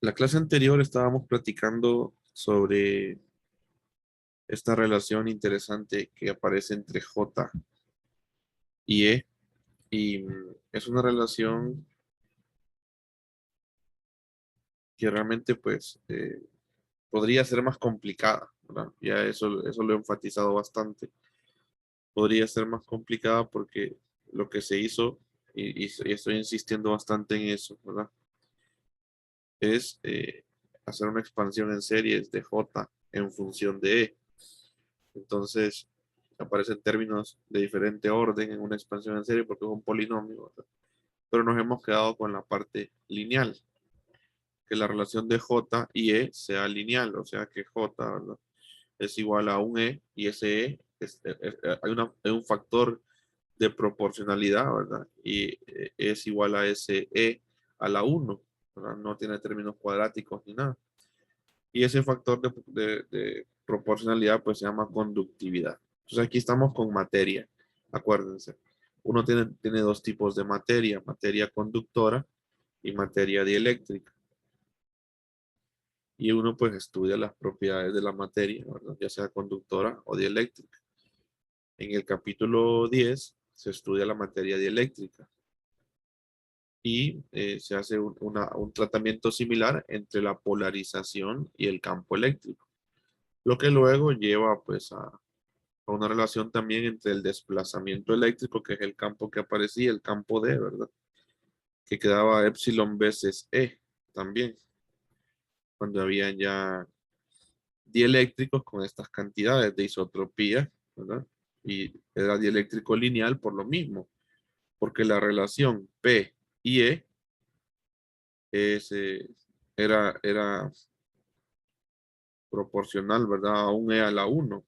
La clase anterior estábamos platicando sobre esta relación interesante que aparece entre J y E y es una relación que realmente pues podría ser más complicada, ¿verdad? Ya eso lo he enfatizado bastante. Podría ser más complicada porque lo que se hizo, y estoy insistiendo bastante en eso, ¿verdad? Es hacer una expansión en series de J en función de E. Entonces, aparecen términos de diferente orden en una expansión en serie porque es un polinomio, ¿verdad? Pero nos hemos quedado con la parte lineal, que la relación de J y E sea lineal, o sea que J, ¿verdad? Es igual a un E y ese E hay un factor de proporcionalidad, ¿verdad? Y es igual a ese E a la uno, ¿verdad? No tiene términos cuadráticos ni nada. Y ese factor de proporcionalidad pues se llama conductividad. Entonces aquí estamos con materia, acuérdense. Uno tiene dos tipos de materia, materia conductora y materia dieléctrica. Y uno pues estudia las propiedades de la materia, ¿verdad? Ya sea conductora o dieléctrica. En el capítulo 10 se estudia la materia dieléctrica y se hace un tratamiento similar entre la polarización y el campo eléctrico, lo que luego lleva pues a una relación también entre el desplazamiento eléctrico, que es el campo que aparecía, el campo D, ¿verdad? Que quedaba epsilon veces E también, cuando habían ya dieléctricos con estas cantidades de isotropía, ¿verdad? Y era dieléctrico lineal por lo mismo, porque la relación P y E es, era proporcional, ¿verdad? A un E a la uno,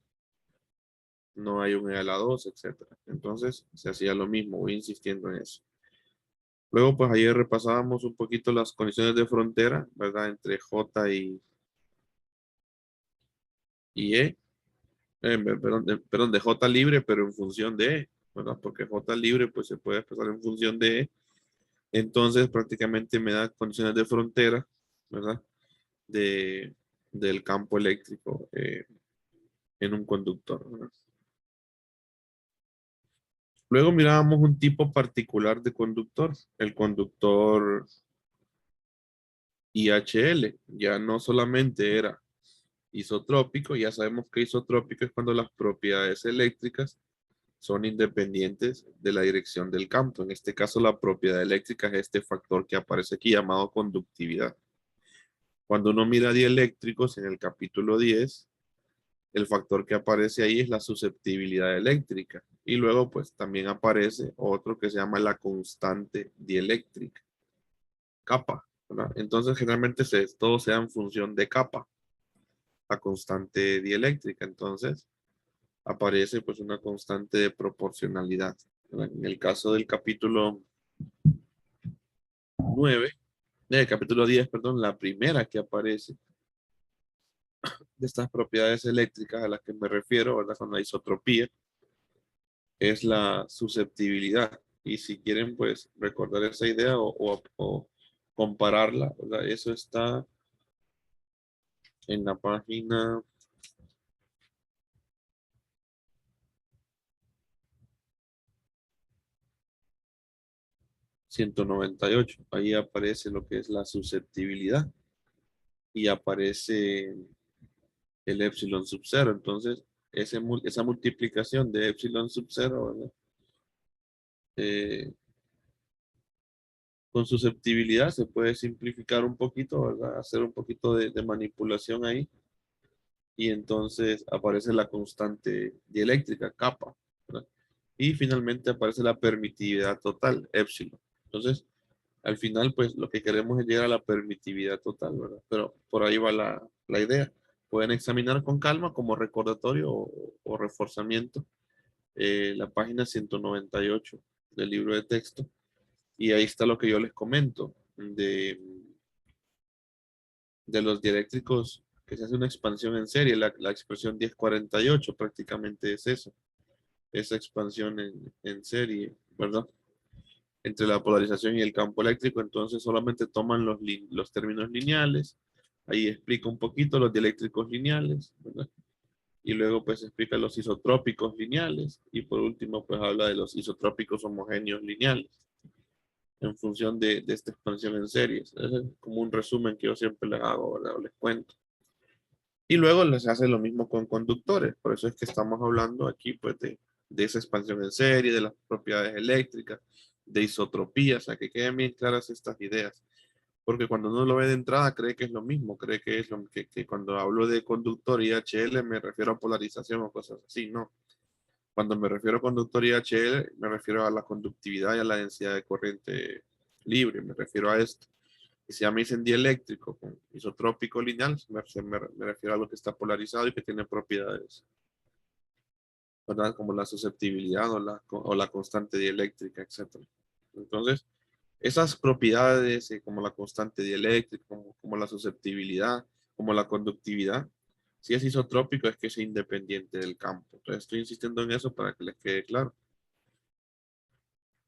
no hay un E a la 2, etcétera. Entonces se hacía lo mismo, voy insistiendo en eso. Luego, pues ayer repasábamos un poquito las condiciones de frontera, ¿verdad? Entre J y E, perdón, de J libre, pero en función de E, ¿verdad? Porque J libre, pues se puede expresar en función de E. Entonces, prácticamente me da condiciones de frontera, ¿verdad? De, del campo eléctrico en un conductor, ¿verdad? Luego mirábamos un tipo particular de conductor, el conductor IHL. Ya no solamente era isotrópico, ya sabemos que isotrópico es cuando las propiedades eléctricas son independientes de la dirección del campo. En este caso, la propiedad eléctrica es este factor que aparece aquí llamado conductividad. Cuando uno mira dieléctricos en el capítulo 10, el factor que aparece ahí es la susceptibilidad eléctrica. Y luego, pues también aparece otro que se llama la constante dieléctrica, capa, ¿verdad? Entonces, generalmente todo se da en función de capa, la constante dieléctrica. Entonces, aparece pues una constante de proporcionalidad. En el caso del capítulo 9, del capítulo 10, perdón, la primera que aparece de estas propiedades eléctricas a las que me refiero, ¿verdad? Con la isotropía, es la susceptibilidad. Y si quieren, pues, recordar esa idea o compararla, ¿verdad? Eso está en la página 198. Ahí aparece lo que es la susceptibilidad y aparece el epsilon sub cero. Entonces, esa multiplicación de epsilon sub cero, ¿verdad? Eh, con susceptibilidad se puede simplificar un poquito, ¿verdad? Hacer un poquito de manipulación ahí y entonces aparece la constante dieléctrica, kappa, ¿verdad? Y finalmente aparece la permitividad total, epsilon. Entonces, al final, pues lo que queremos es llegar a la permitividad total, ¿verdad? Pero por ahí va la idea. Pueden examinar con calma como recordatorio o reforzamiento la página 198 del libro de texto. Y ahí está lo que yo les comento de los dieléctricos, que se hace una expansión en serie. La expresión 1048 prácticamente es eso, esa expansión en serie, ¿verdad? entre la polarización y el campo eléctrico, entonces solamente toman los términos lineales, ahí explica un poquito los dieléctricos lineales, ¿verdad? Y luego pues explica los isotrópicos lineales, y por último pues habla de los isotrópicos homogéneos lineales, en función de esta expansión en series. Ese es como un resumen que yo siempre les hago, ¿verdad? O les cuento. Y luego les hace lo mismo con conductores, por eso es que estamos hablando aquí pues de esa expansión en serie, de las propiedades eléctricas, de isotropía, o sea, que queden bien claras estas ideas. Porque cuando uno lo ve de entrada cree que es lo mismo, cree que es lo que cuando hablo de conductor y HL me refiero a polarización o cosas así, no. Cuando me refiero a conductor y HL me refiero a la conductividad y a la densidad de corriente libre, me refiero a esto. Y si a mí dicen dieléctrico con isotrópico lineal, me refiero a lo que está polarizado y que tiene propiedades, ¿verdad? Como la susceptibilidad o la constante dieléctrica, etc. Entonces, esas propiedades, como la constante dieléctrica, como la susceptibilidad, como la conductividad, si es isotrópico es que es independiente del campo. Entonces, estoy insistiendo en eso para que les quede claro.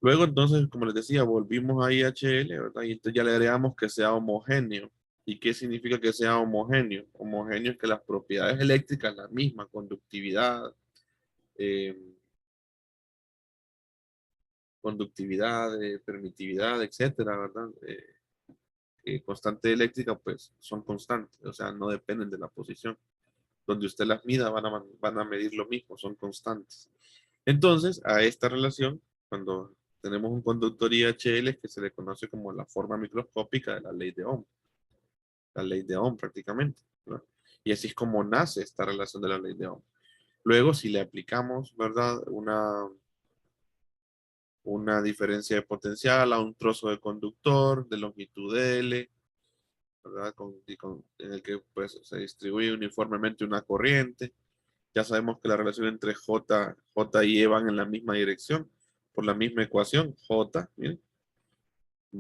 Luego, entonces, como les decía, volvimos a IHL, ¿verdad? Y entonces ya le agregamos que sea homogéneo. ¿Y qué significa que sea homogéneo? Homogéneo es que las propiedades eléctricas, la misma, conductividad, eh, permitividad, etcétera, ¿verdad? Constante eléctrica, pues son constantes, o sea, no dependen de la posición. Donde usted las mida van a medir lo mismo, son constantes. Entonces, a esta relación, cuando tenemos un conductor IHL que se le conoce como la forma microscópica de la ley de Ohm, la ley de Ohm prácticamente, ¿no? Y así es como nace esta relación de la ley de Ohm. Luego, si le aplicamos, ¿verdad? Una diferencia de potencial a un trozo de conductor de longitud L, ¿verdad? En el que pues, se distribuye uniformemente una corriente. Ya sabemos que la relación entre J y E van en la misma dirección, por la misma ecuación, J, miren,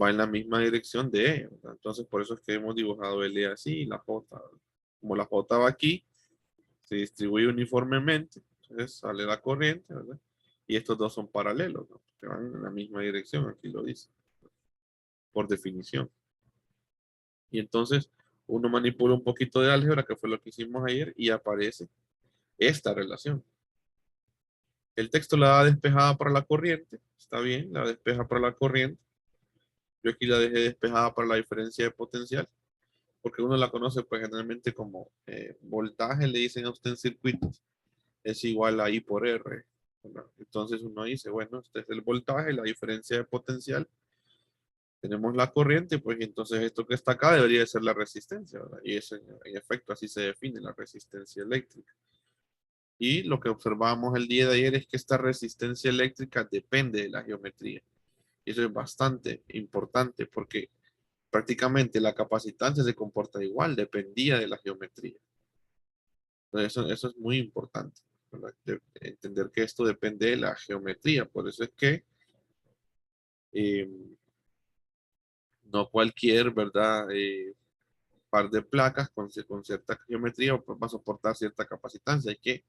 va en la misma dirección de E, ¿verdad? Entonces, por eso es que hemos dibujado L así y la J, ¿verdad? Como la J va aquí, se distribuye uniformemente, entonces sale la corriente, ¿verdad? Y estos dos son paralelos, ¿no? Que van en la misma dirección, aquí lo dice, por definición. Y entonces uno manipula un poquito de álgebra, que fue lo que hicimos ayer, y aparece esta relación. El texto la da despejada para la corriente, está bien, la despeja para la corriente. Yo aquí la dejé despejada para la diferencia de potencial, porque uno la conoce pues generalmente como voltaje, le dicen a usted en circuitos, es igual a I por R, ¿verdad? Entonces uno dice, bueno, este es el voltaje, la diferencia de potencial, tenemos la corriente, pues entonces esto que está acá debería de ser la resistencia, ¿verdad? Y eso en efecto así se define la resistencia eléctrica. Y lo que observamos el día de ayer es que esta resistencia eléctrica depende de la geometría. Y eso es bastante importante porque prácticamente la capacitancia se comporta igual, dependía de la geometría. Entonces, eso es muy importante, ¿verdad? Entender que esto depende de la geometría. Por eso es que eh, no cualquier, ¿verdad? Par de placas con cierta geometría pues, va a soportar cierta capacitancia. Y que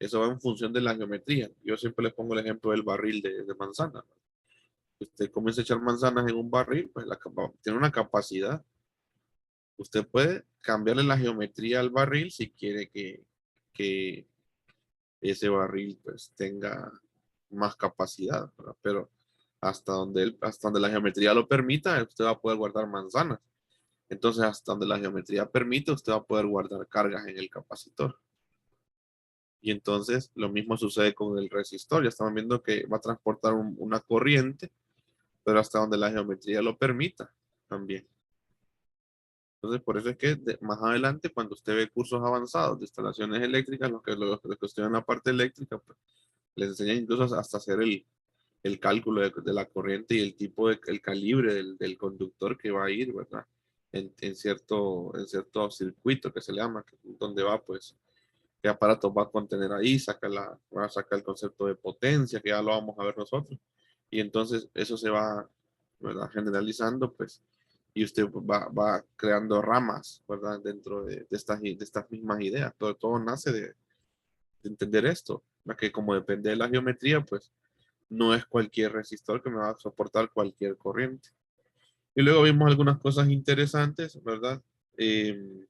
eso va en función de la geometría. Yo siempre les pongo el ejemplo del barril de manzana. Usted comienza a echar manzanas en un barril, pues tiene una capacidad. Usted puede cambiarle la geometría al barril si quiere que ese barril pues tenga más capacidad, ¿verdad? Pero hasta donde la geometría lo permita, usted va a poder guardar manzanas. Entonces, hasta donde la geometría permite, usted va a poder guardar cargas en el capacitor. Y entonces, lo mismo sucede con el resistor. Ya estamos viendo que va a transportar una corriente, pero hasta donde la geometría lo permita también. Entonces, por eso es que más adelante, cuando usted ve cursos avanzados de instalaciones eléctricas, los que estudian la parte eléctrica, pues, les enseñan incluso hasta hacer el cálculo de la corriente y el tipo el calibre del conductor que va a ir, ¿verdad? En cierto circuito que se le llama, donde va, pues, qué aparato va a contener ahí, va a sacar el concepto de potencia, que ya lo vamos a ver nosotros. Y entonces eso se va, ¿verdad? Generalizando, pues, y usted va creando ramas, ¿verdad? Dentro de estas mismas ideas. Todo nace de entender esto, ¿verdad? Que como depende de la geometría, pues no es cualquier resistor que me va a soportar cualquier corriente. Y luego vimos algunas cosas interesantes, ¿verdad? Eh,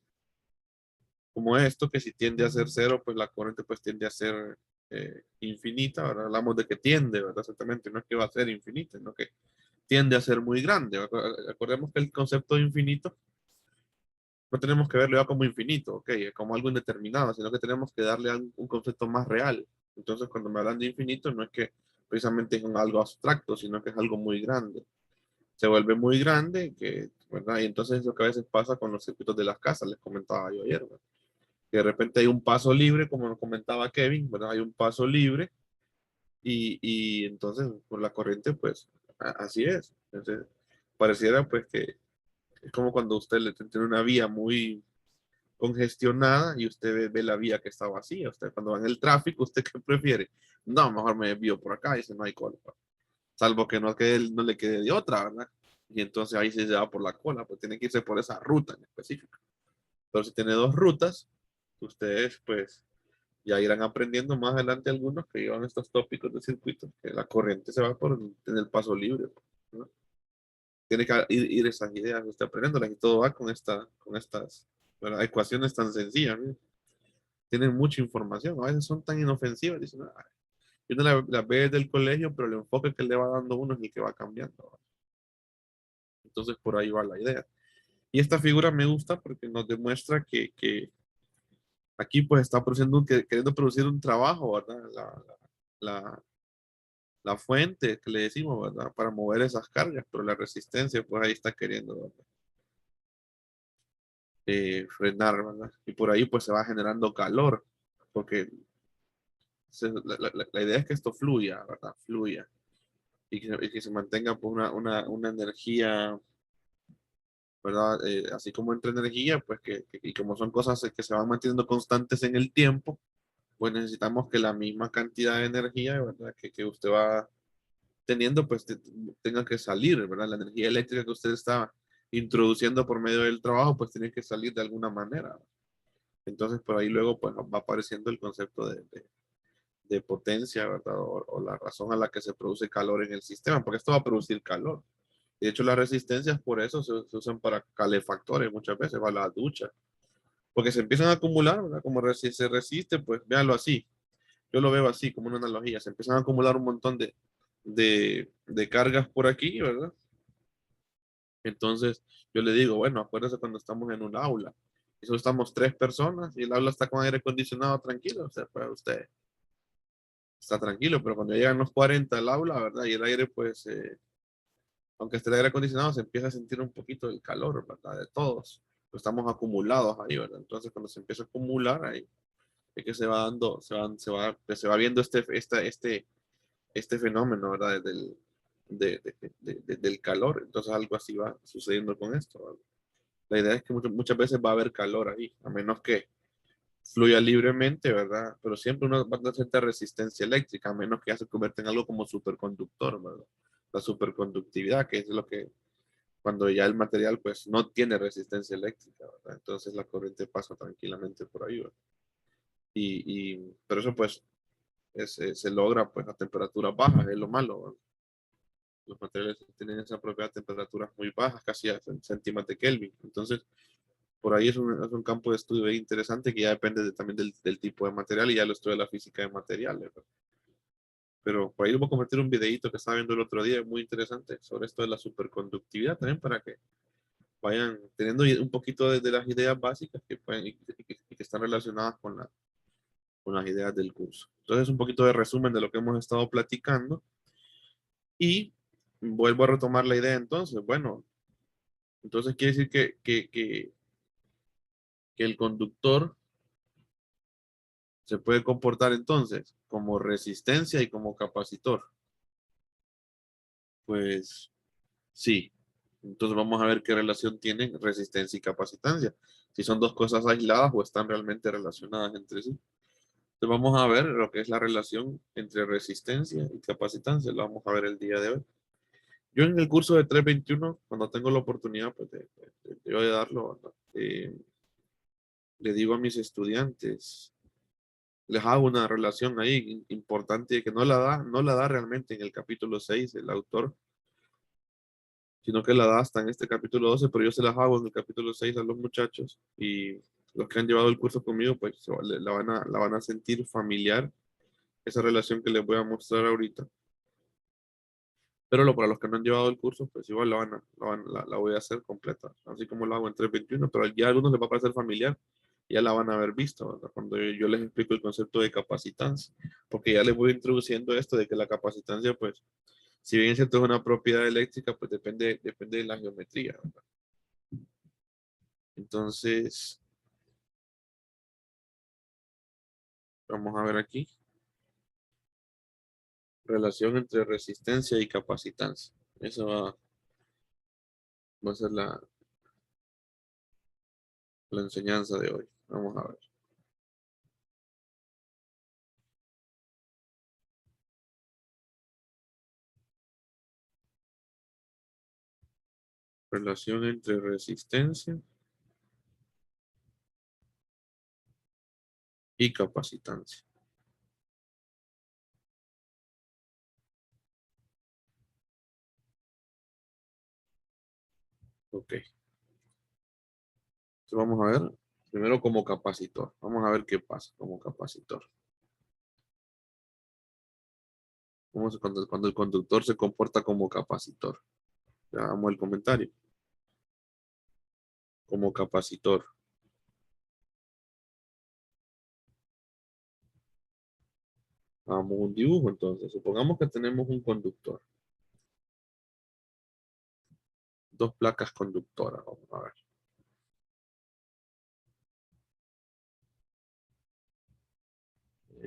Como esto, que si tiende a ser cero, pues la corriente pues tiende a ser infinita, ¿verdad? Hablamos de que tiende, ¿verdad? Exactamente, no es que va a ser infinita, sino que tiende a ser muy grande. Acordemos que el concepto de infinito no tenemos que verlo ya como infinito, ok, como algo indeterminado, sino que tenemos que darle un concepto más real. Entonces, cuando me hablan de infinito, no es que precisamente es algo abstracto, sino que es algo muy grande. Se vuelve muy grande, que, ¿verdad? Y entonces lo que a veces pasa con los circuitos de las casas, les comentaba yo ayer, ¿verdad? Que de repente hay un paso libre, como nos comentaba Kevin, ¿verdad? Hay un paso libre y entonces por la corriente, pues así es. Entonces, pareciera pues que es como cuando usted le tiene una vía muy congestionada y usted ve la vía que está vacía. Usted cuando va en el tráfico, ¿usted qué prefiere? No, mejor me desvío por acá y dice no hay cola. Salvo que no le quede de otra, ¿verdad? Y entonces ahí se va por la cola, pues tiene que irse por esa ruta en específico. Pero si tiene dos rutas, ustedes pues ya irán aprendiendo más adelante algunos que llevan estos tópicos de circuitos, que la corriente se va en el paso libre, ¿no? Tiene que ir esas ideas, usted aprendiéndolas y todo va con estas, ¿verdad? Ecuaciones tan sencillas, ¿no? Tienen mucha información, a veces son tan inofensivas, dicen, "Ah, yo no la ve desde el colegio, pero el enfoque que le va dando uno es el que va cambiando, ¿va?". Entonces por ahí va la idea. Y esta figura me gusta porque nos demuestra que aquí pues está produciendo, queriendo producir un trabajo, ¿verdad? La, la fuente que le decimos, ¿verdad? Para mover esas cargas, pero la resistencia pues ahí está queriendo, ¿verdad? Frenar, ¿verdad? Y por ahí pues se va generando calor, porque la idea es que esto fluya, ¿verdad? Fluya y que se mantenga pues una energía, ¿verdad? Así como entra energía, pues y como son cosas que se van manteniendo constantes en el tiempo, pues necesitamos que la misma cantidad de energía, ¿verdad? Que usted va teniendo, pues tenga que salir, ¿verdad? La energía eléctrica que usted está introduciendo por medio del trabajo, pues tiene que salir de alguna manera. Entonces, por ahí luego, pues va apareciendo el concepto de potencia, ¿verdad? O la razón a la que se produce calor en el sistema, porque esto va a producir calor. De hecho, las resistencias por eso se usan para calefactores muchas veces, para la ducha, porque se empiezan a acumular, ¿verdad? Como se resiste, pues véanlo así. Yo lo veo así, como una analogía. Se empiezan a acumular un montón de cargas por aquí, ¿verdad? Entonces, yo le digo, bueno, acuérdese cuando estamos en un aula. Y solo estamos tres personas y el aula está con aire acondicionado tranquilo. O sea, pues usted está tranquilo, pero cuando llegan los 40 al aula, ¿verdad? Y el aire, pues, aunque esté el aire acondicionado, se empieza a sentir un poquito el calor, ¿verdad? De todos. Pues estamos acumulados ahí, ¿verdad? Entonces, cuando se empieza a acumular, ahí es que se va dando, se va viendo este fenómeno, ¿verdad? Del calor. Entonces, algo así va sucediendo con esto, ¿verdad? La idea es que muchas veces va a haber calor ahí, a menos que fluya libremente, ¿verdad? Pero siempre uno va a sentir resistencia eléctrica, a menos que ya se convierta en algo como superconductor, ¿verdad? La superconductividad, que es lo que, cuando ya el material pues no tiene resistencia eléctrica, ¿verdad? Entonces la corriente pasa tranquilamente por ahí, ¿verdad? Pero eso pues se logra pues a temperaturas bajas, es lo malo, ¿verdad? Los materiales tienen esa propiedad a temperaturas muy bajas, casi a centímetros de Kelvin. Entonces, por ahí es un campo de estudio bien interesante que ya depende también del tipo de material y ya lo estudia la física de materiales, ¿verdad? Pero por ahí les voy a convertir un videito que estaba viendo el otro día muy interesante sobre esto de la superconductividad también para que vayan teniendo un poquito de las ideas básicas que, pueden, y que están relacionadas con las ideas del curso. Entonces, un poquito de resumen de lo que hemos estado platicando y vuelvo a retomar la idea entonces. Bueno, entonces quiere decir que el conductor se puede comportar entonces como resistencia y como capacitor. Pues sí. Entonces vamos a ver qué relación tienen resistencia y capacitancia. Si son dos cosas aisladas o están realmente relacionadas entre sí. Entonces vamos a ver lo que es la relación entre resistencia y capacitancia. Lo vamos a ver el día de hoy. Yo en el curso de 321, cuando tengo la oportunidad pues, de darlo, le digo a mis estudiantes, les hago una relación ahí importante que no la da realmente en el capítulo 6 el autor, sino que la da hasta en este capítulo 12, pero yo se las hago en el capítulo 6 a los muchachos y los que han llevado el curso conmigo, pues la van a sentir familiar, esa relación que les voy a mostrar ahorita. Pero para los que no han llevado el curso, pues igual la voy a hacer completa, así como lo hago en 321, pero ya a algunos les va a parecer familiar, ya la van a haber visto, ¿verdad? Cuando yo les explico el concepto de capacitancia, porque ya les voy introduciendo esto de que la capacitancia, pues, si bien es cierto es una propiedad eléctrica, pues depende de la geometría, ¿verdad? Entonces, vamos a ver aquí, relación entre resistencia y capacitancia. Eso va a ser la enseñanza de hoy. Vamos a ver. Relación entre resistencia y capacitancia. Ok. Entonces vamos a ver, primero como capacitor. Vamos a ver qué pasa como capacitor. Cuando el conductor se comporta como capacitor. Veamos el comentario. Como capacitor. Hagamos un dibujo entonces. Supongamos que tenemos un conductor. Dos placas conductoras. Vamos a ver.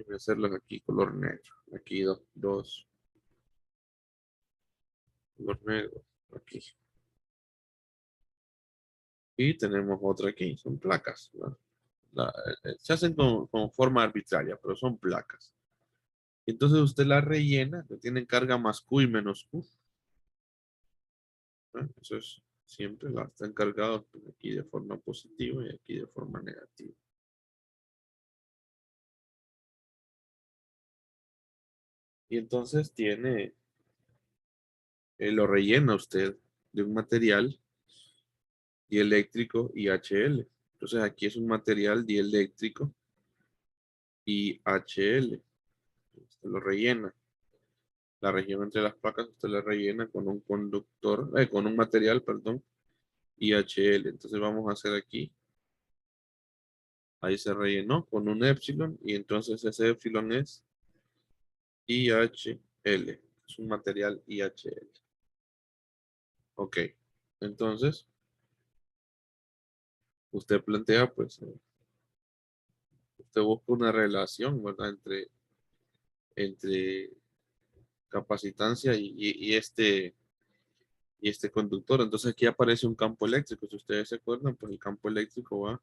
Voy a hacerlas aquí color negro. Aquí dos color negro. Aquí. Y tenemos otra aquí. Son placas, ¿no? Se hacen con forma arbitraria, pero son placas. Entonces usted la rellena, que tienen carga más Q y menos Q. ¿No? Eso es siempre, están cargados aquí de forma positiva y aquí de forma negativa. Y entonces lo rellena usted de un material dieléctrico IHL. Entonces aquí es un material dieléctrico IHL. Usted lo rellena. La región entre las placas usted la rellena con un conductor, con un material, perdón, IHL. Entonces vamos a hacer aquí. Ahí se rellenó con un epsilon y entonces ese epsilon es IHL. Es un material IHL. Ok. Entonces, usted plantea, pues, usted busca una relación, ¿verdad? Entre capacitancia y este conductor. Entonces aquí aparece un campo eléctrico. Si ustedes se acuerdan, pues el campo eléctrico va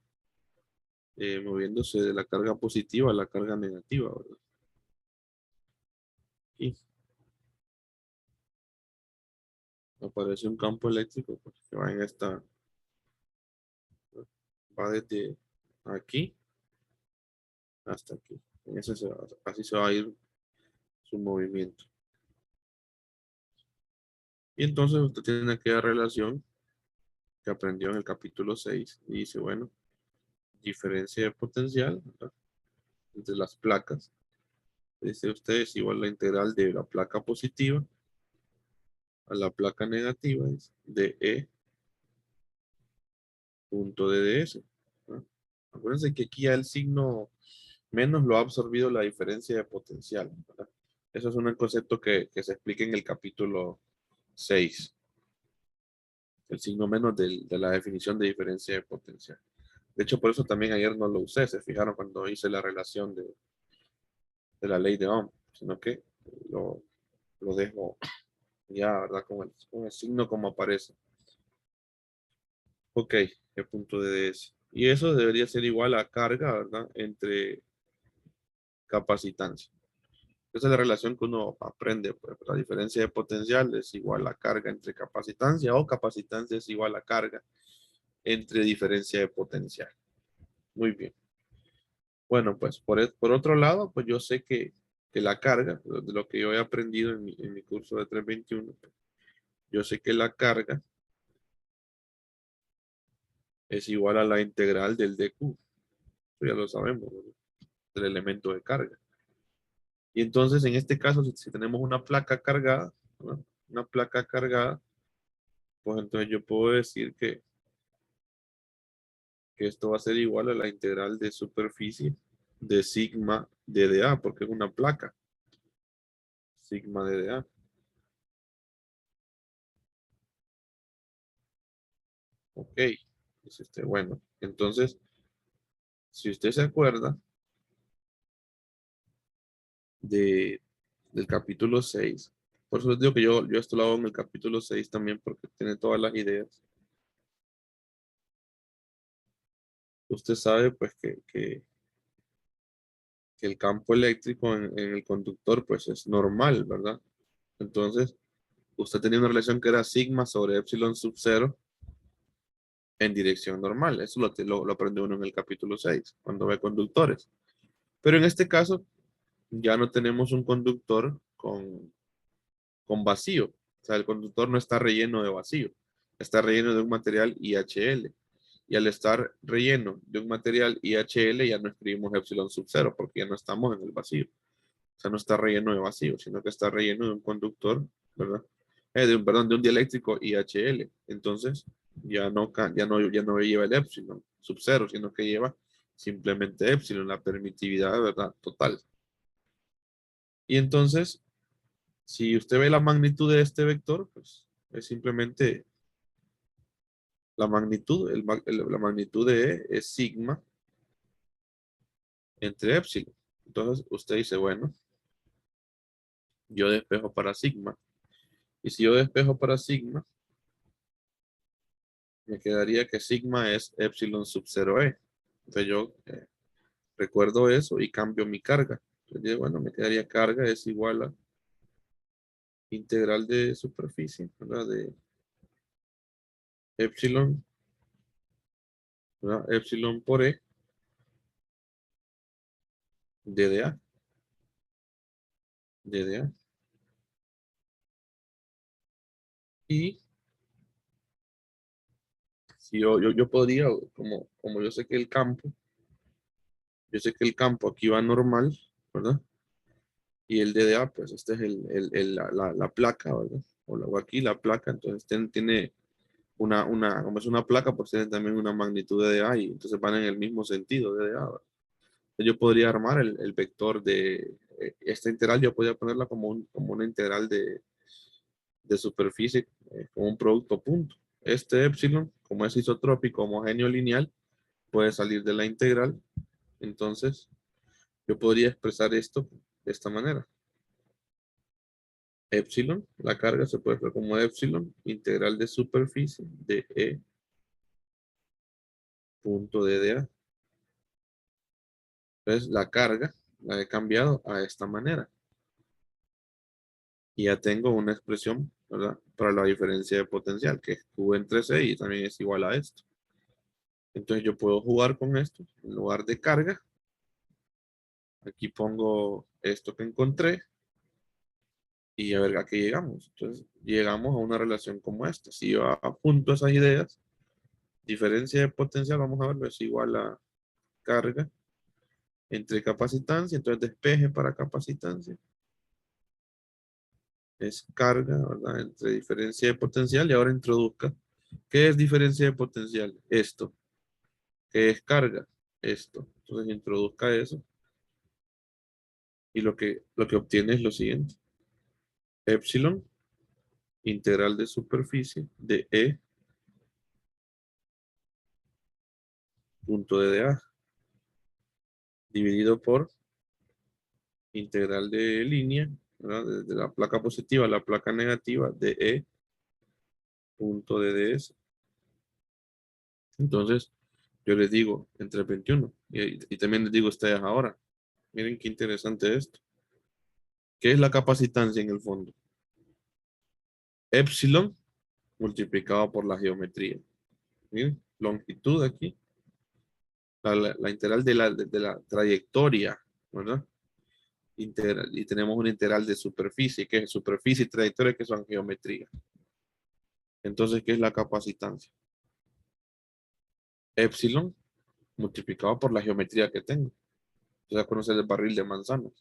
moviéndose de la carga positiva a la carga negativa, ¿verdad? Y aparece un campo eléctrico pues, que va en esta, va desde aquí hasta aquí. Así se va a ir su movimiento. Y entonces usted tiene aquella relación que aprendió en el capítulo 6 y dice, bueno, diferencia de potencial, ¿verdad? Entre las placas. Dice usted es igual a la integral de la placa positiva a la placa negativa es de E punto de DS. ¿No? Acuérdense que aquí ya el signo menos lo ha absorbido la diferencia de potencial, ¿verdad? Eso es un concepto que se explica en el capítulo 6. El signo menos de la definición de diferencia de potencial. De hecho, por eso también ayer no lo usé, se fijaron cuando hice la relación de la ley de Ohm, sino que lo, lo dejo ya, ¿verdad? Con el signo como aparece. Ok, el punto de DS. Y eso debería ser igual a carga, ¿verdad? Entre capacitancia. Esa es la relación que uno aprende, pues, la diferencia de potencial es igual a carga entre capacitancia o capacitancia es igual a carga entre diferencia de potencial. Muy bien. Bueno, pues por otro lado, pues yo sé que la carga, de lo que yo he aprendido en mi curso de 321, yo sé que la carga es igual a la integral del dq. Eso ya lo sabemos, ¿verdad? Del elemento de carga. Y entonces, en este caso, si tenemos una placa cargada, ¿verdad? Una placa cargada, pues entonces yo puedo decir que esto va a ser igual a la integral de superficie de sigma DDA, porque es una placa, sigma DDA. Ok, es bueno. Entonces, si usted se acuerda de, del capítulo 6, por eso les digo que yo esto lo hago en el capítulo 6 también, porque tiene todas las ideas. Usted sabe, pues, que el campo eléctrico en el conductor, pues, es normal, ¿verdad? Entonces, usted tenía una relación que era sigma sobre epsilon sub 0 en dirección normal. Eso lo aprende uno en el capítulo 6 cuando ve conductores. Pero en este caso, ya no tenemos un conductor con vacío. O sea, el conductor no está relleno de vacío, está relleno de un material IHL. Y al estar relleno de un material IHL, ya no escribimos epsilon sub 0 porque ya no estamos en el vacío. O sea, no está relleno de vacío, sino que está relleno de un conductor, ¿verdad? Perdón, de un dieléctrico IHL. Entonces, ya no lleva el epsilon sub 0, sino que lleva simplemente epsilon, la permitividad, ¿verdad? Total. Y entonces, si usted ve la magnitud de este vector, pues es simplemente la magnitud, la magnitud de E es sigma entre epsilon. Entonces, usted dice, bueno, yo despejo para sigma. Y si yo despejo para sigma, me quedaría que sigma es epsilon sub 0e. Entonces yo recuerdo eso y cambio mi carga. Entonces, bueno, me quedaría carga es igual a integral de superficie, ¿verdad? De epsilon, ¿verdad? Epsilon por e DDA, DDA. Y si yo podría, como yo sé que el campo aquí va normal, ¿verdad? Y el DDA, pues este es la placa, ¿verdad? O aquí la placa, entonces tiene como es una placa, pues tiene también una magnitud de DDA y entonces van en el mismo sentido de DDA, ¿verdad? Yo podría armar el vector de esta integral, yo podría ponerla como una integral de superficie, como un producto punto. Este epsilon, como es isotrópico, homogéneo lineal, puede salir de la integral. Entonces, yo podría expresar esto de esta manera. Epsilon, la carga se puede expresar como epsilon, integral de superficie de E punto DDA. Entonces, la carga la he cambiado a esta manera. Y ya tengo una expresión, ¿verdad? Para la diferencia de potencial, que es Q entre C y también es igual a esto. Entonces yo puedo jugar con esto. En lugar de carga, aquí pongo esto que encontré y a ver a qué llegamos. Entonces llegamos a una relación como esta. Si yo apunto esas ideas, diferencia de potencial, vamos a verlo, es igual a carga entre capacitancia. Entonces despeje para capacitancia. Es carga, ¿verdad? Entre diferencia de potencial y ahora introduzca. ¿Qué es diferencia de potencial? Esto. ¿Qué es carga? Esto. Entonces introduzca eso y lo que obtiene es lo siguiente. Epsilon, integral de superficie de E punto DDA dividido por integral de línea, ¿verdad? Desde la placa positiva a la placa negativa de E punto DDS. Entonces, yo les digo entre 21 y también les digo a ustedes ahora. Miren qué interesante esto. ¿Qué es la capacitancia en el fondo? Epsilon multiplicado por la geometría. Miren, longitud aquí. la integral de la trayectoria, ¿verdad? Y tenemos una integral de superficie, que es superficie y trayectoria, que son geometría. Entonces, ¿qué es la capacitancia? Epsilon multiplicado por la geometría que tengo. O sea, conocer el barril de manzanas.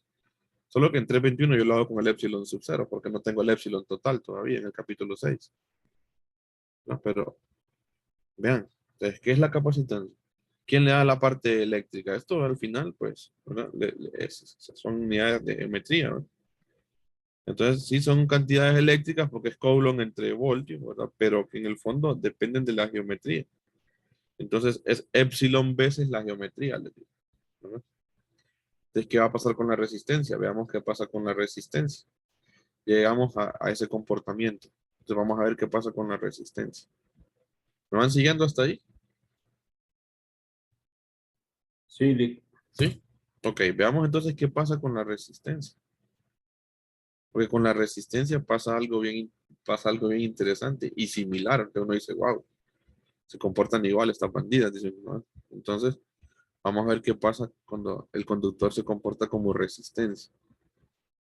Solo que en 321 yo lo hago con el epsilon sub 0, porque no tengo el epsilon total todavía en el capítulo 6. ¿No? Pero vean, entonces, ¿qué es la capacitancia? ¿Quién le da la parte eléctrica? Esto al final, pues, ¿verdad? Son unidades de geometría, ¿no? Entonces, sí son cantidades eléctricas porque es Coulomb entre voltios, ¿verdad? Pero que en el fondo dependen de la geometría. Entonces, es epsilon veces la geometría, les digo, ¿verdad? Entonces, ¿qué va a pasar con la resistencia? Veamos qué pasa con la resistencia. Llegamos a ese comportamiento. Entonces, vamos a ver qué pasa con la resistencia. ¿Me van siguiendo hasta ahí? Sí, Lick. ¿Sí? Ok, veamos entonces qué pasa con la resistencia. Porque con la resistencia pasa algo bien interesante y similar, que uno dice, wow, se comportan igual estas bandidas, dicen, ¿no? Entonces, vamos a ver qué pasa cuando el conductor se comporta como resistencia.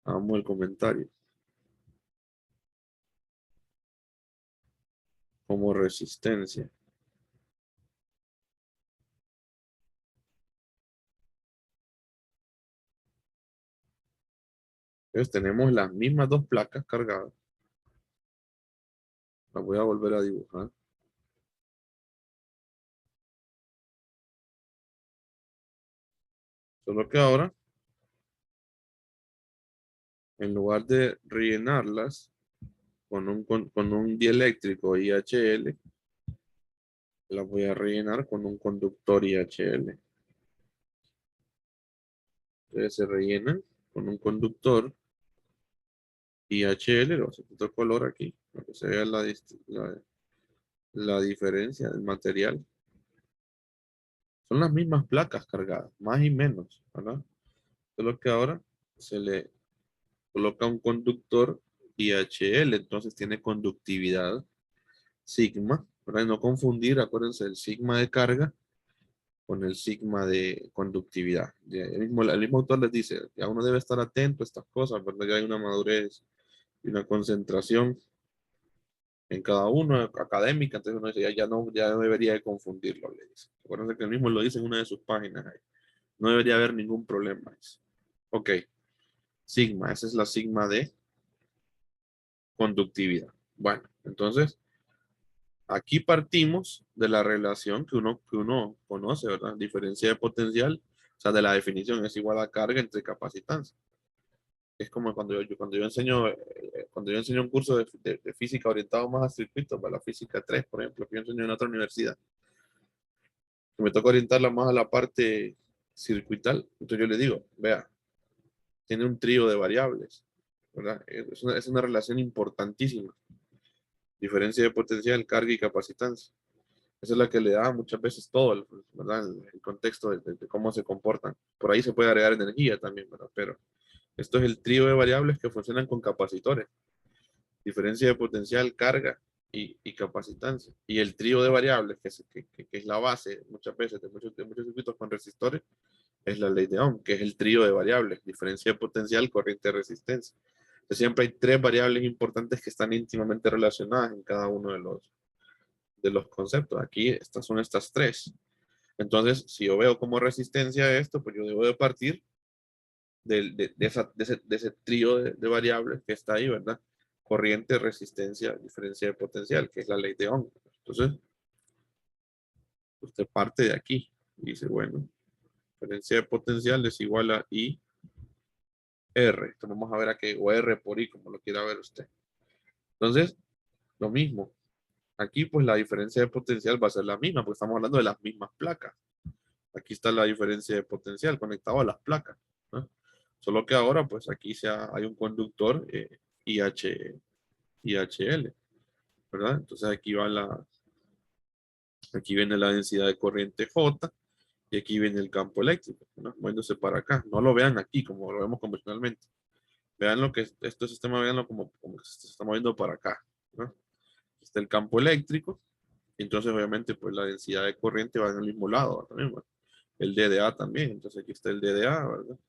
Vamos el comentario. Como resistencia. Entonces, tenemos las mismas dos placas cargadas. Las voy a volver a dibujar. Solo que ahora, en lugar de rellenarlas con un dieléctrico IHL, las voy a rellenar con un conductor IHL. Entonces se rellenan con un conductor IHL, le vamos a poner otro color aquí, para que se vea la diferencia del material. Son las mismas placas cargadas, más y menos, ¿verdad? Solo que ahora se le coloca un conductor IHL, entonces tiene conductividad sigma, para no confundir, acuérdense, el sigma de carga con el sigma de conductividad. El mismo autor les dice, ya uno debe estar atento a estas cosas, ¿verdad? Ya hay una madurez y una concentración en cada uno, académica, entonces uno dice, ya no debería de confundirlo, le dice. Acuérdense que él mismo lo dice en una de sus páginas ahí. No debería haber ningún problema. Dice. Ok, sigma, esa es la sigma de conductividad. Bueno, entonces, aquí partimos de la relación que uno conoce, ¿verdad? Diferencia de potencial, o sea, de la definición es igual a carga entre capacitancia. Es como cuando yo enseño, cuando yo enseño un curso de física orientado más a circuitos, para la física 3 por ejemplo, que yo enseño en otra universidad, que me toca orientarla más a la parte circuital. Entonces yo le digo, vea, tiene un trío de variables, ¿verdad? Es una relación importantísima. Diferencia de potencial, carga y capacitancia. Esa es la que le da muchas veces todo, ¿verdad? El contexto de cómo se comportan. Por ahí se puede agregar energía también, ¿verdad? Pero esto es el trío de variables que funcionan con capacitores. Diferencia de potencial, carga y capacitancia. Y el trío de variables, que es la base muchas veces de muchos circuitos con resistores, es la ley de Ohm, que es el trío de variables, diferencia de potencial, corriente de resistencia. Entonces, siempre hay tres variables importantes que están íntimamente relacionadas en cada uno de los conceptos. Aquí estas son estas tres. Entonces, si yo veo como resistencia esto, pues yo debo de partir de ese trío de variables que está ahí, ¿verdad? Corriente, resistencia, diferencia de potencial, que es la ley de Ohm. Entonces, usted parte de aquí y dice, bueno, diferencia de potencial es igual a I R. Esto vamos a ver aquí, o R por I, como lo quiera ver usted. Entonces, lo mismo. Aquí, pues la diferencia de potencial va a ser la misma, porque estamos hablando de las mismas placas. Aquí está la diferencia de potencial conectado a las placas, ¿no? Solo que ahora, pues aquí hay un conductor IHL, ¿verdad? Entonces aquí viene la densidad de corriente J y aquí viene el campo eléctrico, ¿no? Moviéndose para acá. No lo vean aquí como lo vemos convencionalmente. Vean lo que este sistema, veanlo como que se está moviendo para acá, ¿no? Aquí está el campo eléctrico, y entonces obviamente pues la densidad de corriente va en el mismo lado también, ¿no? el DDA también. Entonces aquí está el DDA, ¿verdad?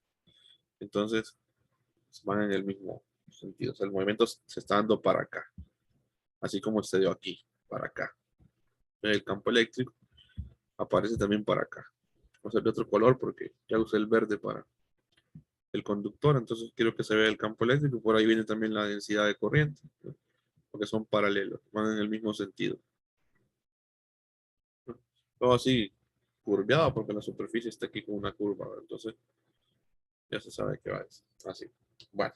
Entonces van en el mismo sentido. O sea, el movimiento se está dando para acá, así como se dio aquí, para acá. El campo eléctrico aparece también para acá. Vamos a hacer de otro color porque ya usé el verde para el conductor, entonces quiero que se vea el campo eléctrico. Por ahí viene también la densidad de corriente, ¿no? Porque son paralelos, van en el mismo sentido. ¿No? Todo así curveado porque la superficie está aquí con una curva, ¿verdad? Entonces ya se sabe que va así. Bueno,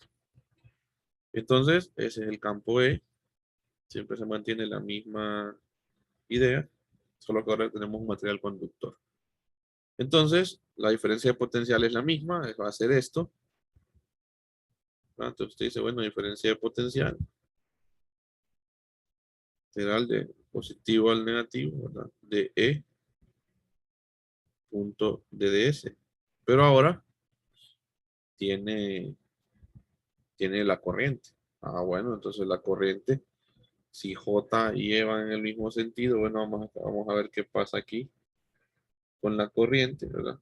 entonces ese es el campo E. Siempre se mantiene la misma idea, solo que ahora tenemos un material conductor. Entonces, la diferencia de potencial es la misma, va a ser esto. Entonces usted dice, bueno, diferencia de potencial, integral de positivo al negativo, ¿verdad? De E punto DDS. Pero ahora tiene la corriente. Ah, bueno, entonces la corriente, si J y E van en el mismo sentido, bueno, vamos a ver qué pasa aquí con la corriente, ¿verdad?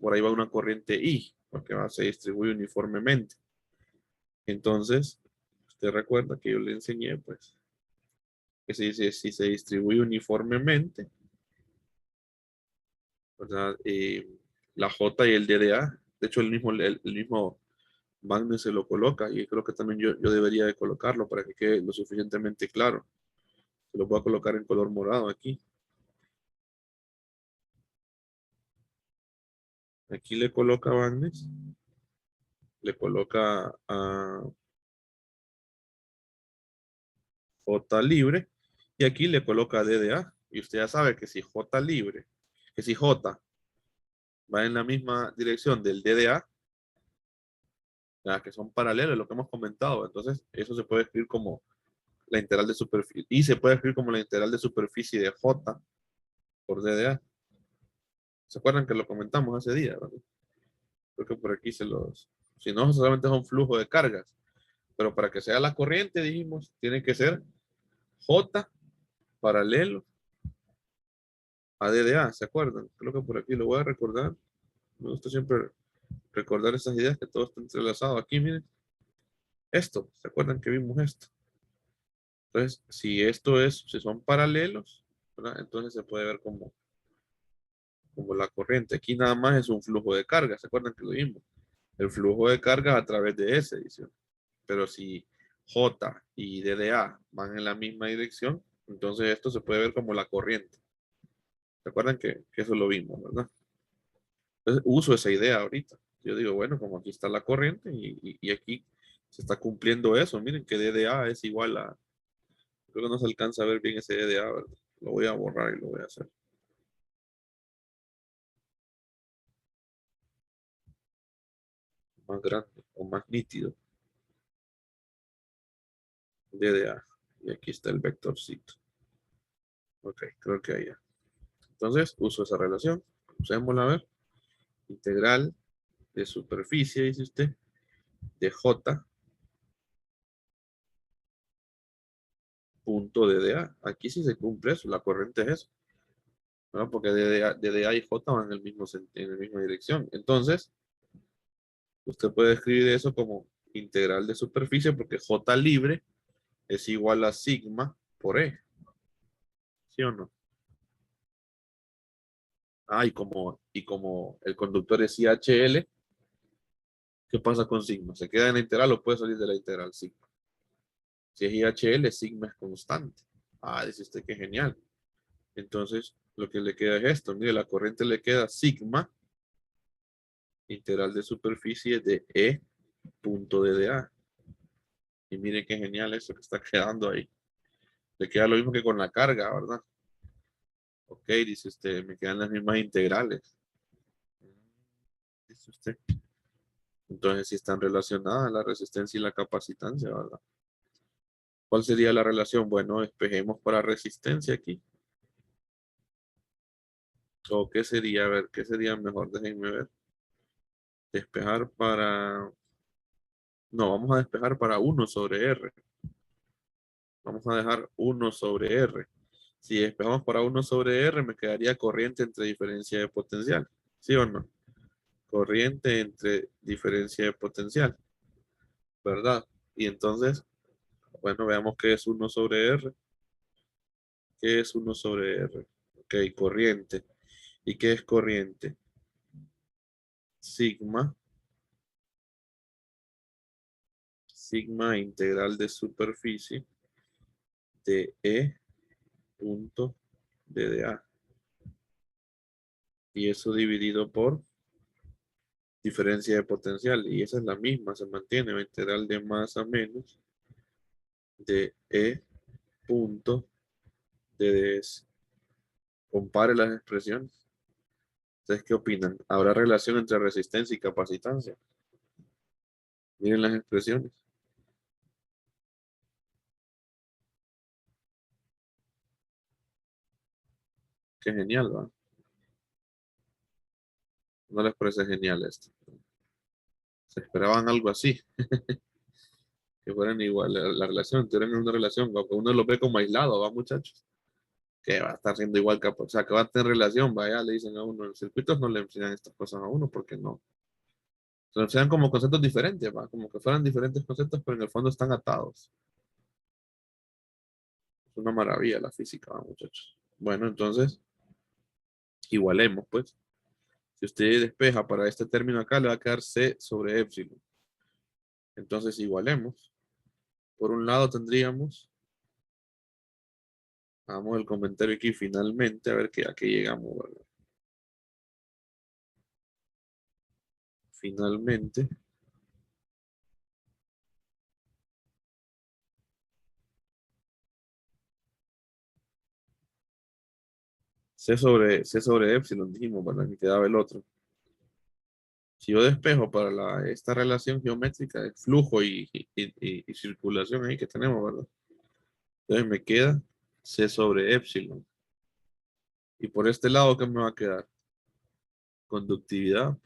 Por ahí va una corriente I, porque se distribuye uniformemente. Entonces, usted recuerda que yo le enseñé, pues, que si se distribuye uniformemente, ¿verdad? La J y el DDA, de hecho, el mismo Magnus se lo coloca y creo que también yo debería de colocarlo para que quede lo suficientemente claro. Se lo voy a colocar en color morado aquí. Aquí le coloca Magnus, le coloca a J libre y aquí le coloca DDA. Y usted ya sabe que si J libre, que si J va en la misma dirección del DDA, que son paralelos, lo que hemos comentado. Entonces, eso se puede escribir como la integral de superficie, y se puede escribir como la integral de superficie de J por DDA. ¿Se acuerdan que lo comentamos hace día, ¿verdad? Creo que por aquí si no, solamente es un flujo de cargas. Pero para que sea la corriente, dijimos, tiene que ser J paralelo a DDA, ¿se acuerdan? Creo que por aquí lo voy a recordar. Me gusta siempre recordar esas ideas que todo está entrelazado. Aquí, miren, esto, ¿se acuerdan que vimos esto? Entonces, si son paralelos, ¿verdad? Entonces se puede ver como la corriente. Aquí nada más es un flujo de carga, ¿se acuerdan que lo vimos? El flujo de carga a través de esa edición. Pero si J y DDA van en la misma dirección, entonces esto se puede ver como la corriente. ¿Se acuerdan que eso lo vimos, verdad? Entonces uso esa idea ahorita. Yo digo, bueno, como aquí está la corriente y aquí se está cumpliendo eso. Miren que DDA es igual a, creo que no se alcanza a ver bien ese DDA, ¿verdad? Lo voy a borrar y lo voy a hacer más grande o más nítido. DDA. Y aquí está el vectorcito. Ok, creo que ahí ya. Entonces uso esa relación. Usémosla a ver. Integral de superficie, dice usted, de J punto DDA. Aquí sí se cumple eso, la corriente es eso, ¿no? Porque DDA y J van en la misma dirección. Entonces, usted puede escribir eso como integral de superficie porque J libre es igual a sigma por E. ¿Sí o no? Ah, y como el conductor es IHL, ¿qué pasa con sigma? ¿Se queda en la integral o puede salir de la integral sigma? Si es IHL, sigma es constante. Ah, dice usted que genial. Entonces, lo que le queda es esto. Mire, la corriente le queda sigma, integral de superficie de E punto DDA. Y miren qué genial eso que está quedando ahí. Le queda lo mismo que con la carga, ¿verdad? Ok, dice usted, me quedan las mismas integrales. Dice usted. Entonces, si están relacionadas la resistencia y la capacitancia, ¿verdad? ¿Cuál sería la relación? Bueno, despejemos para resistencia aquí. ¿O qué sería? A ver, ¿qué sería mejor? Déjenme ver. Despejar para... No, vamos a despejar para 1 sobre R. Vamos a dejar 1 sobre R. Si despejamos para 1 sobre R, me quedaría corriente entre diferencia de potencial. ¿Sí o no? Corriente entre diferencia de potencial, ¿verdad? Y entonces, bueno, veamos qué es 1/R. ¿Qué es 1/R? Ok, corriente. ¿Y qué es corriente? Sigma, sigma integral de superficie de E punto DDA. Y eso dividido por diferencia de potencial. Y esa es la misma, se mantiene, la integral de masa menos de E punto DDS. Compare las expresiones. ¿Ustedes qué opinan? ¿Habrá relación entre resistencia y capacitancia? Miren las expresiones. Qué genial, ¿va? ¿No les parece genial esto? Se esperaban algo así, que fueran igual, la relación, tuvieran una relación, ¿va? Porque uno lo ve como aislado, ¿va, muchachos? Que va a estar siendo igual, o sea, que va a tener relación, vaya, le dicen a uno, en circuitos no le enseñan estas cosas a uno, porque no. Se lo enseñan como conceptos diferentes, ¿va? Como que fueran diferentes conceptos, pero en el fondo están atados. Es una maravilla la física, ¿va, muchachos? Bueno, entonces, igualemos, pues. Si usted despeja para este término acá, le va a quedar C sobre epsilon. Entonces, igualemos. Por un lado tendríamos, hagamos el comentario aquí finalmente, a ver que a qué llegamos, ¿verdad? Finalmente, C sobre epsilon, dijimos, ¿verdad? Que quedaba el otro. Si yo despejo para esta relación geométrica de flujo y circulación ahí que tenemos, ¿verdad? Entonces me queda C sobre epsilon. Y por este lado, ¿qué me va a quedar? Conductividad,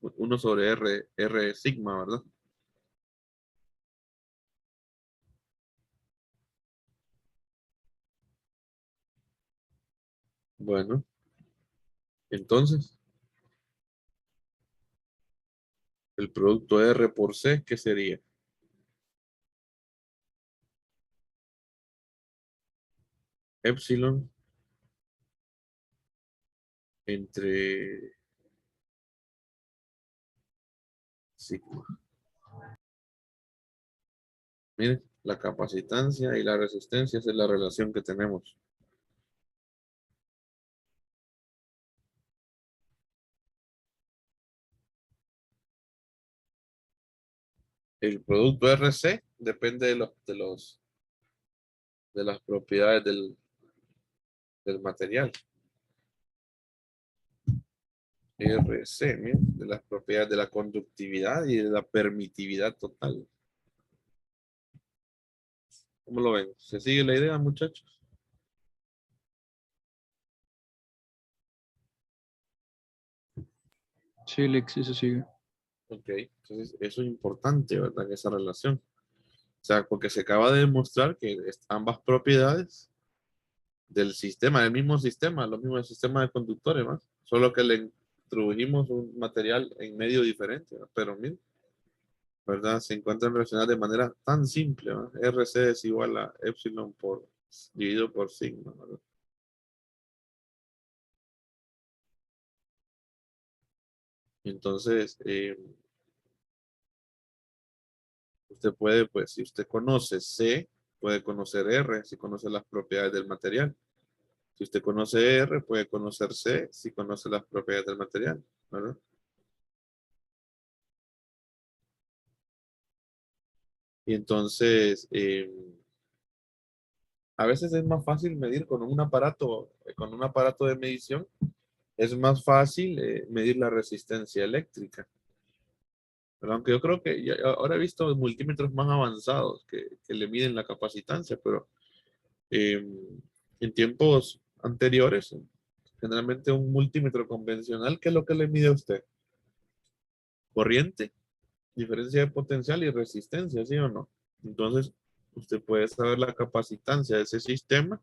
1/R sigma, ¿verdad? Bueno, entonces, el producto R por C, ¿qué sería? Epsilon entre sigma. Miren, la capacitancia y la resistencia esa es la relación que tenemos. El producto RC depende de las propiedades del material. RC, miren, de las propiedades de la conductividad y de la permitividad total. ¿Cómo lo ven? ¿Se sigue la idea, muchachos? Sí, Lex, sí se sigue. Ok, entonces eso es importante, ¿verdad? Esa relación. O sea, porque se acaba de demostrar que ambas propiedades del sistema, del mismo sistema, lo mismo del sistema de conductores, ¿no? Solo que le introdujimos un material en medio diferente, ¿no? Pero mira, ¿verdad? Se encuentran relacionadas de manera tan simple, ¿no? RC es igual a epsilon dividido por sigma, ¿verdad? Entonces, usted puede, pues, si usted conoce C, puede conocer R, si conoce las propiedades del material. Si usted conoce R, puede conocer C, si conoce las propiedades del material, ¿verdad? Y entonces, a veces es más fácil medir con un aparato de medición, es más fácil medir la resistencia eléctrica. Pero aunque yo creo que ahora he visto multímetros más avanzados que le miden la capacitancia, pero eh, en tiempos anteriores, generalmente un multímetro convencional, ¿qué es lo que le mide a usted? Corriente, diferencia de potencial y resistencia, ¿sí o no? Entonces, usted puede saber la capacitancia de ese sistema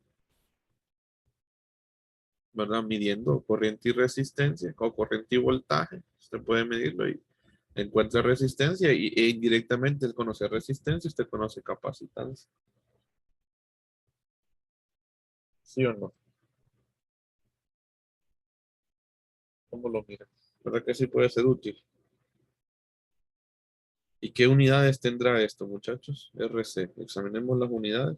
¿verdad? Midiendo corriente y resistencia, o corriente y voltaje. Usted puede medirlo y encuentra resistencia e indirectamente al conocer resistencia, usted conoce capacitancia. ¿Sí o no? ¿Cómo lo mira? ¿Verdad que sí puede ser útil? ¿Y qué unidades tendrá esto, muchachos? RC. Examinemos las unidades.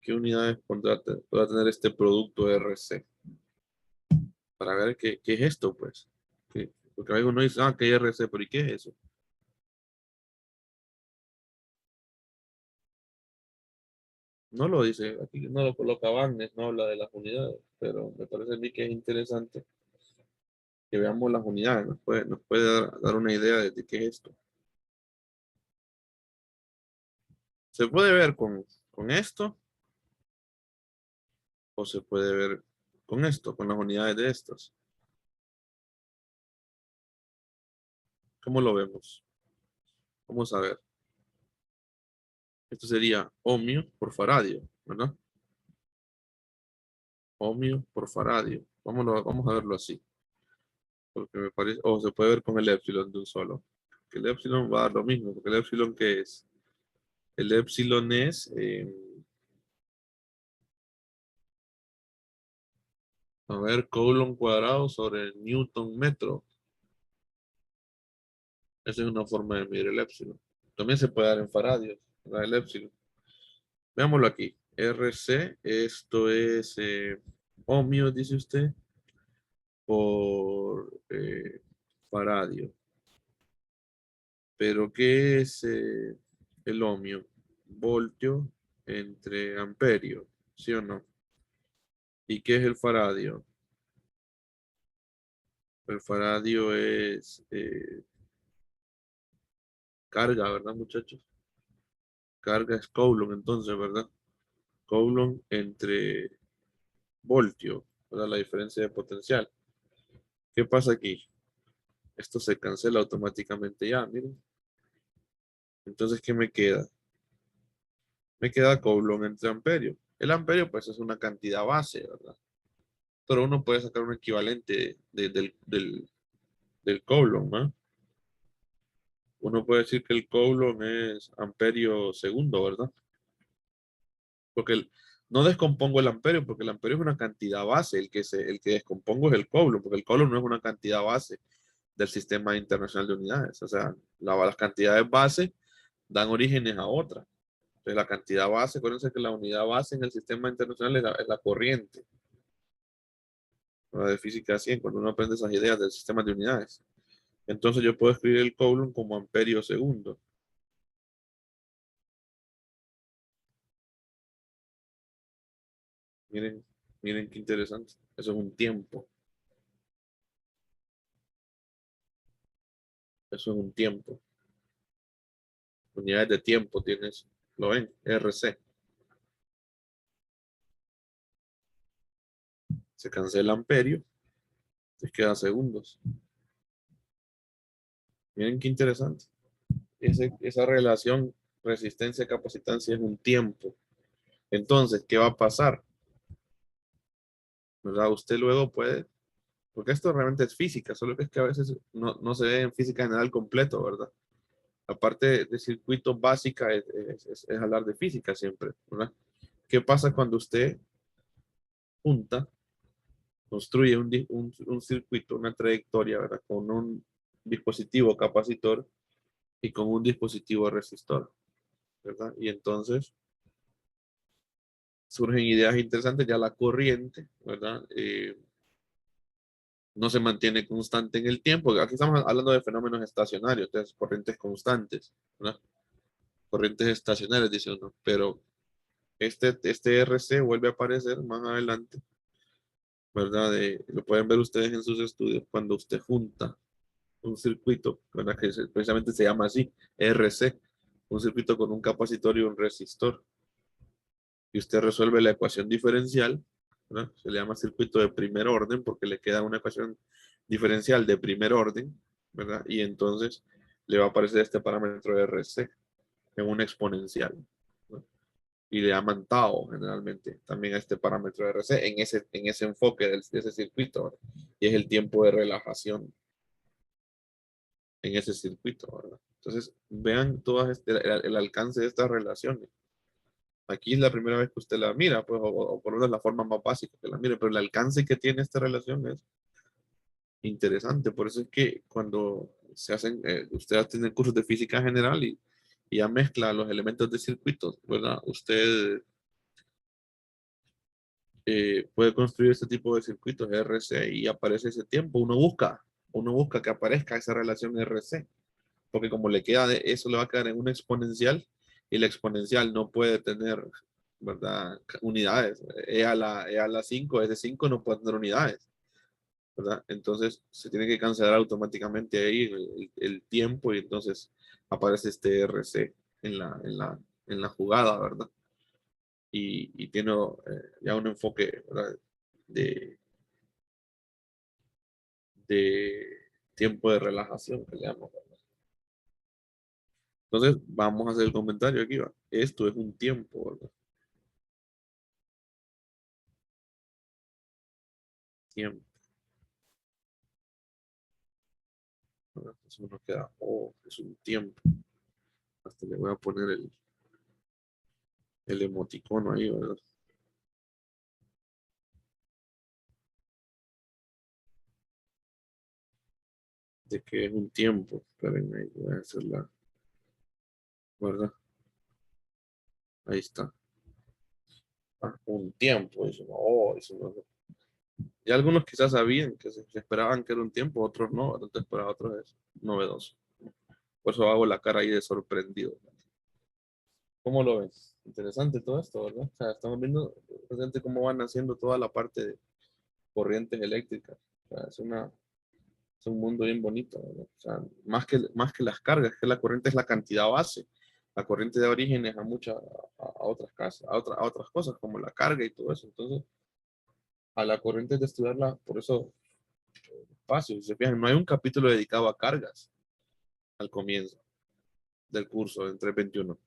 ¿Qué unidades podrá tener este producto RC? Para ver qué es esto, pues. Porque algunos dicen, ah, que hay RC, pero ¿y qué es eso? No lo dice, aquí no lo coloca Wagner, no habla de las unidades, pero me parece a mí que es interesante que veamos las unidades, nos puede dar una idea de qué es esto. Se puede ver con esto o se puede ver con esto, con las unidades de estos. ¿Cómo lo vemos? Vamos a ver. Esto sería ohmio por faradio, ¿verdad? Ohmio por faradio. Vamos a verlo así, porque me parece, o se puede ver con el épsilon de un solo. Que el épsilon va a dar lo mismo, porque el épsilon, ¿qué es? El épsilon es, a ver, Coulomb cuadrado sobre Newton metro. Esa es una forma de medir el épsilon. También se puede dar en faradios, ¿verdad? El épsilon. Veámoslo aquí. RC, esto es ohmio, dice usted, por faradio. Pero ¿qué es el ohmio? Voltio entre amperio, ¿sí o no? ¿Y qué es el faradio? El faradio es carga, ¿verdad, muchachos? Carga es Coulomb, entonces, ¿verdad? Coulomb entre voltio, ¿verdad? La diferencia de potencial. ¿Qué pasa aquí? Esto se cancela automáticamente ya, miren. Entonces, ¿qué me queda? Me queda Coulomb entre amperio. El amperio, pues, es una cantidad base, ¿verdad? Pero uno puede sacar un equivalente del Coulomb, ¿no? Uno puede decir que el Coulomb es amperio segundo, ¿verdad? Porque no descompongo el amperio, porque el amperio es una cantidad base. El que descompongo es el Coulomb, porque el Coulomb no es una cantidad base del sistema internacional de unidades. O sea, las cantidades base dan orígenes a otras. Entonces, la cantidad base, acuérdense que la unidad base en el sistema internacional es la corriente. La de física 100, cuando uno aprende esas ideas del sistema de unidades. Entonces yo puedo escribir el Coulomb como amperio segundo. Miren, miren qué interesante. Eso es un tiempo. Eso es un tiempo. Unidades de tiempo tienes. ¿Lo ven? RC. Se cancela amperio. Les queda segundos. Miren qué interesante. Esa relación resistencia-capacitancia es un tiempo. Entonces, ¿qué va a pasar? ¿Verdad? Usted luego puede, porque esto realmente es física, solo que es que a veces no se ve en física general completo, ¿verdad? La parte de circuito básica es hablar de física siempre, ¿verdad? ¿Qué pasa cuando usted junta, construye un circuito, una trayectoria, ¿verdad? Con un dispositivo capacitor y con un dispositivo resistor, ¿verdad? Y entonces surgen ideas interesantes, ya la corriente, ¿verdad? No se mantiene constante en el tiempo. Aquí estamos hablando de fenómenos estacionarios, entonces corrientes constantes, ¿verdad? Corrientes estacionarias, dice uno, pero este RC vuelve a aparecer más adelante, ¿verdad? Lo pueden ver ustedes en sus estudios cuando usted junta un circuito, ¿verdad? Que precisamente se llama así, RC, un circuito con un capacitor y un resistor, y usted resuelve la ecuación diferencial, ¿verdad? Se le llama circuito de primer orden porque le queda una ecuación diferencial de primer orden, ¿verdad? Y entonces le va a aparecer este parámetro RC en una exponencial, ¿no? y le llaman tau generalmente también a este parámetro de RC en ese enfoque de ese circuito, ¿verdad? Y es el tiempo de relajación en ese circuito, ¿verdad? Entonces, vean todas el alcance de estas relaciones. Aquí es la primera vez que usted la mira, pues, o por lo menos la forma más básica que la mire, pero el alcance que tiene esta relación es interesante. Por eso es que cuando se hacen, usted tiene cursos de física general y ya mezcla los elementos de circuitos, ¿verdad? Usted puede construir este tipo de circuitos RC y aparece ese tiempo. Uno busca que aparezca esa relación RC, porque como le queda eso le va a quedar en una exponencial y la exponencial no puede tener, ¿verdad? Unidades. E a la 5, ese 5 no puede tener unidades, ¿verdad? Entonces se tiene que cancelar automáticamente ahí el tiempo y entonces aparece este RC en la jugada, ¿verdad? Y tiene ya un enfoque, ¿verdad? de, de tiempo de relajación que le llamamos. Entonces, vamos a hacer el comentario aquí, ¿va? Esto es un tiempo, ¿verdad? Tiempo. ¿Verdad? Entonces uno queda, oh, es un tiempo. Hasta le voy a poner el emoticono ahí, ¿verdad? De que es un tiempo. Esperen ahí, voy a hacerla, ¿verdad? Ahí está. Ah, un tiempo. Eso, oh, eso no. Y algunos quizás sabían que se esperaban que era un tiempo, otros no, entonces para otros es novedoso. Por eso hago la cara ahí de sorprendido. ¿Cómo lo ves? Interesante todo esto, ¿verdad? O sea, estamos viendo presente cómo van haciendo toda la parte de corrientes eléctricas. O sea, es un mundo bien bonito, ¿verdad? O sea, más que las cargas, que la corriente es la cantidad base. La corriente de origen es a muchas, a otras casas, a otras cosas, como la carga y todo eso. Entonces, a la corriente es de estudiarla, por eso, fácil. Si se fijan, no hay un capítulo dedicado a cargas al comienzo del curso en 321. O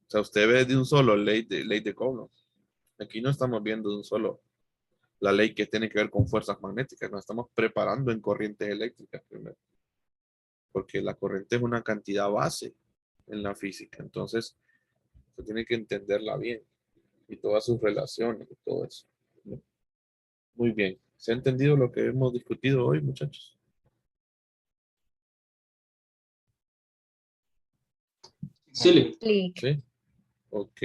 sea, usted ve de un solo ley de Coulomb. Aquí no estamos viendo de un solo la ley que tiene que ver con fuerzas magnéticas. Nos estamos preparando en corrientes eléctricas primero. Porque la corriente es una cantidad base en la física. Entonces, se tiene que entenderla bien. Y todas sus relaciones y todo eso. Muy bien. ¿Se ha entendido lo que hemos discutido hoy, muchachos? Sí, Sí. Ok.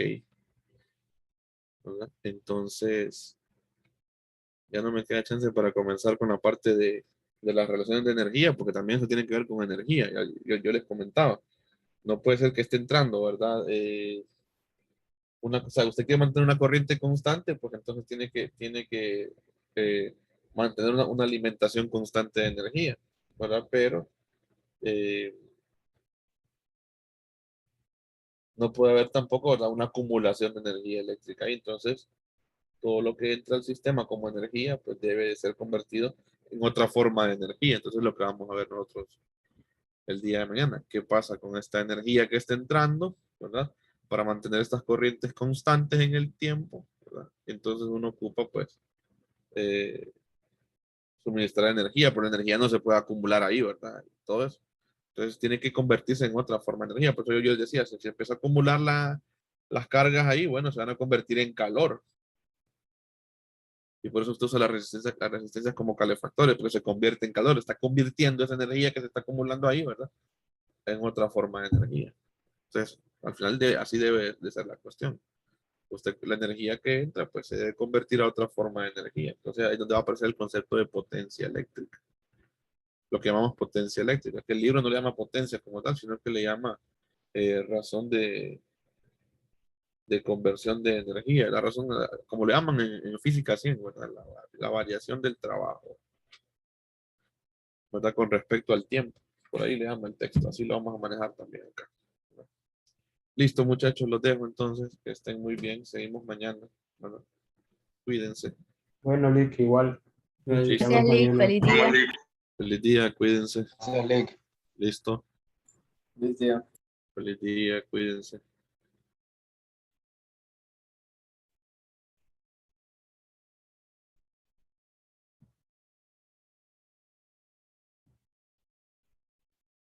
¿Verdad? Entonces, ya no me queda chance para comenzar con la parte de las relaciones de energía, porque también eso tiene que ver con energía. Yo les comentaba, no puede ser que esté entrando, ¿verdad? O sea, usted quiere mantener una corriente constante, pues entonces tiene que mantener una alimentación constante de energía, ¿verdad? Pero eh, no puede haber tampoco, ¿verdad? Una acumulación de energía eléctrica. Y entonces, todo lo que entra al sistema como energía, pues debe de ser convertido en otra forma de energía. Entonces, lo que vamos a ver nosotros el día de mañana. ¿Qué pasa con esta energía que está entrando, ¿verdad? Para mantener estas corrientes constantes en el tiempo, ¿verdad? Entonces uno ocupa, pues, eh, suministrar energía, pero la energía no se puede acumular ahí, ¿verdad? Todo eso. Entonces tiene que convertirse en otra forma de energía. Por eso yo decía, si se empieza a acumular las cargas ahí, bueno, se van a convertir en calor. Y por eso usted usa la resistencia como calefactores, porque se convierte en calor. Está convirtiendo esa energía que se está acumulando ahí, ¿verdad? En otra forma de energía. Entonces, al final así debe de ser la cuestión. Usted, la energía que entra, pues se debe convertir a otra forma de energía. Entonces, ahí es donde va a aparecer el concepto de potencia eléctrica. Lo que llamamos potencia eléctrica, que el libro no le llama potencia como tal, sino que le llama razón de conversión de energía. La razón, como le llaman en física, sí, ¿verdad? La variación del trabajo, ¿verdad? Con respecto al tiempo. Por ahí le llama el texto. Así lo vamos a manejar también acá. Listo, muchachos, los dejo entonces. Que estén muy bien. Seguimos mañana. Bueno, cuídense. bueno, Lick, igual. Nos Listo. escuchamos mañana. Feliz día. Feliz día, cuídense. Gracias, Lick. Listo. Feliz día. Feliz día, cuídense.